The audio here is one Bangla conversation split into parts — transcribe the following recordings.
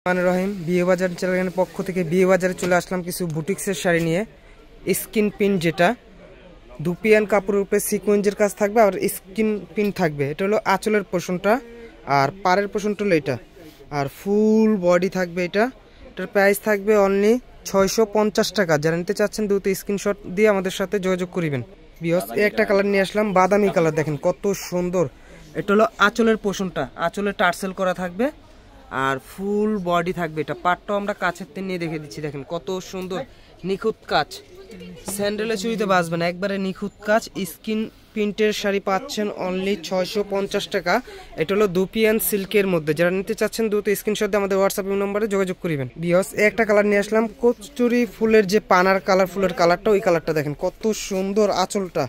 রহিম বিয়ে বাজার চ্যানেলের পক্ষ থেকে বিয়ে বাজারে চলে আসলাম কিছু বুটিক্সের শাড়ি নিয়ে। স্কিন পিন, যেটা দুপিয়ান কাপড়ের উপরে সিকোয়েন্সের কাজ থাকবে আর স্কিন পিন থাকবে। এটা হলো আঁচলের পোর্শনটা আর পাড়ের পোর্শনটা হলো এটা, আর ফুল বডি থাকবে এটা। এটার প্রাইস থাকবে অনলি 650 টাকা। যারা নিতে চাচ্ছেন দ্রুত স্ক্রিনশট দিয়ে আমাদের সাথে যোগাযোগ করিবেন। বিয়স একটা কালার নিয়ে আসলাম, বাদামি কালার, দেখেন কত সুন্দর। এটা হলো আঁচলের পোর্শনটা, আঁচলে টার্সেল করা থাকবে আর ফুল বডি থাকবে। এটা পাটটাও আমরা কাছের থেকে নিয়ে দেখে দিচ্ছি, দেখেন কত সুন্দর নিখুঁত কাজ। স্যান্ডেলে চুরিতে বাঁচবে না, একবারে নিখুঁত কাজ। স্কিন প্রিন্টের শাড়ি পাচ্ছেন অনলি 650 টাকা। এটা হলো দুপিয়ান সিল্কের মধ্যে। যারা নিতে চাচ্ছেন দ্রুত স্ক্রিনশট দিয়ে আমাদের হোয়াটসঅ্যাপ নম্বরে যোগাযোগ করিবেন। বিয়স একটা কালার নিয়ে আসলাম, কচুরি ফুলের যে পানার কালার, ফুলের কালারটা, ওই কালারটা দেখেন কত সুন্দর। আঁচলটা,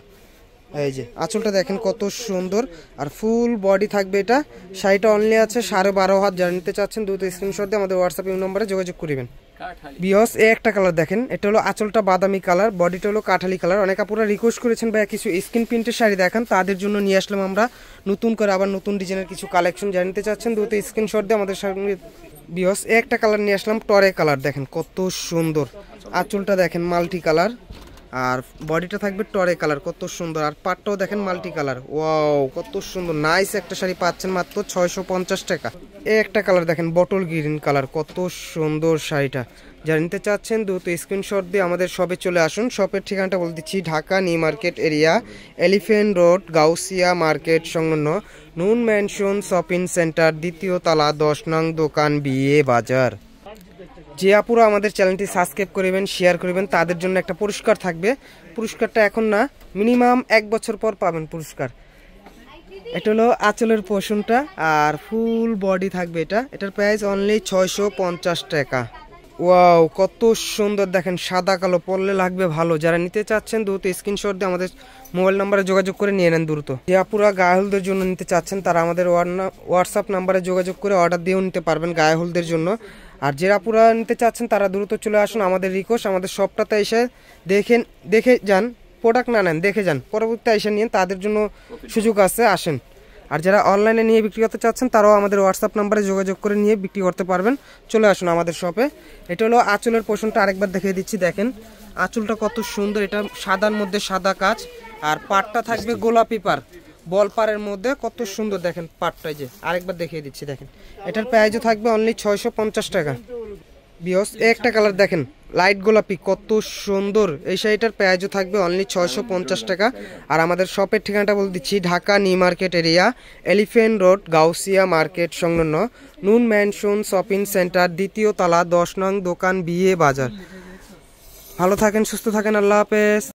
এই যে আঁচলটা দেখেন কত সুন্দর আর ফুল বডি থাকবে। এটা শাড়িটা অনলি আছে 12.5 হাত। যারা নিতে চাচ্ছেন দ্রুত স্ক্রিনশট দিয়ে আমাদের হোয়াটসঅ্যাপ নম্বরে যোগাযোগ করিবেন। বিয়স একটা কালার দেখেন, এটা হলো আঁচলটা বাদামি কালার, বডিটা হলো কাঠালি কালার। অনেক আপুরা রিকোয়েস্ট করেছেন ভাইয়া কিছু স্কিন প্রিন্টের শাড়ি দেখান, তাদের জন্য নিয়ে আসলাম আমরা নতুন করে আবার নতুন ডিজাইনের কিছু কালেকশন। যারা নিতে চাচ্ছেন দ্রুত স্ক্রিনশট দিয়ে আমাদের সঙ্গে। বিয়স একটা কালার নিয়ে আসলাম, টরে কালার, দেখেন কত সুন্দর। আঁচলটা দেখেন মাল্টি কালার আর বডিটা থাকবে টরে কালার, কত সুন্দর। আর পাটটাও দেখেন মাল্টি কালার, ওয়াও কত সুন্দর। নাইস একটা শাড়ি পাচ্ছেন মাত্র 650 টাকা। একটা কালার দেখেন বটল গ্রিন কালার, কত সুন্দর শাড়িটা। যারা নিতে চাচ্ছেন দ্রুত স্ক্রিনশট দিয়ে আমাদের শপে চলে আসুন। শপের ঠিকানাটা বলে দিচ্ছি, Dhaka new market area, elephant road, Gausia market সংলগ্ন নুন ম্যানশন শপিং সেন্টার, দ্বিতীয় তলা, 10 নং দোকান, বিয়ে বাজার। যে আপুরা আমাদের চ্যানেলটি সাবস্ক্রাইব করবেন, শেয়ার করবেন, তাদের জন্য একটা পুরস্কার থাকবে। পুরস্কারটা এখন না, মিনিমাম 1 বছর পর পাবেন পুরস্কার। এটা হলো আঁচলের পোর্শনটা আর ফুল বডি থাকবে এটা। এটার প্রাইস অনলি 650 টাকা। ওয়াও কত সুন্দর, দেখেন সাদা কালো, পরলে লাগবে ভালো। যারা নিতে চাচ্ছেন দ্রুত স্ক্রিনশট দিয়ে আমাদের মোবাইল নাম্বারে যোগাযোগ করে নিয়ে নেন দ্রুত। যে আপুরা গায়ে হলুদের জন্য নিতে চাচ্ছেন তারা আমাদের হোয়াটসঅ্যাপ নাম্বারে যোগাযোগ করে অর্ডার দিয়েও নিতে পারবেন গায়ে হলুদের জন্য। আর যে আপুরা নিতে চাচ্ছেন তারা দ্রুত চলে আসুন। আমাদের রিকোয়েস্ট, আমাদের শপটাতে এসে দেখে যান, প্রোডাক্ট না নেন, দেখে যান, পরবর্তীতে এসে নিন, তাদের জন্য সুযোগ আছে, আসেন। আর যারা অনলাইনে নিয়ে বিক্রি করতে চাচ্ছেন তারাও আমাদের হোয়াটসঅ্যাপ নাম্বারে যোগাযোগ করে নিয়ে বিক্রি করতে পারবেন। চলে আসুন আমাদের শপে। এটা হলো আঁচলের পোর্শনটা, আরেকবার দেখিয়ে দিচ্ছি, দেখেন আঁচলটা কত সুন্দর। এটা সাদার মধ্যে সাদা কাজ আর পাটটা থাকবে গোলাপি পার, বল পাড়ের মধ্যে, কত সুন্দর। দেখেন পাটটাই যে আরেকবার দেখিয়ে দিচ্ছি, দেখেন এটার প্রাইসও থাকবে অনলি 650 টাকা। বিয়স একটা কালার দেখেন লাইট গোলাপি, কত সুন্দর। এই শাড়িটার প্রাইসও থাকবে অনলি 650 টাকা। আর আমাদের শপের ঠিকানাটা বলে দিচ্ছি, Dhaka new market area, elephant road, Gausia market সংলগ্ন নুন ম্যানশন শপিং সেন্টার, দ্বিতীয় তলা, 10 নং দোকান, বিয়ে বাজার। ভালো থাকেন, সুস্থ থাকেন, আল্লাহ হাফেজ।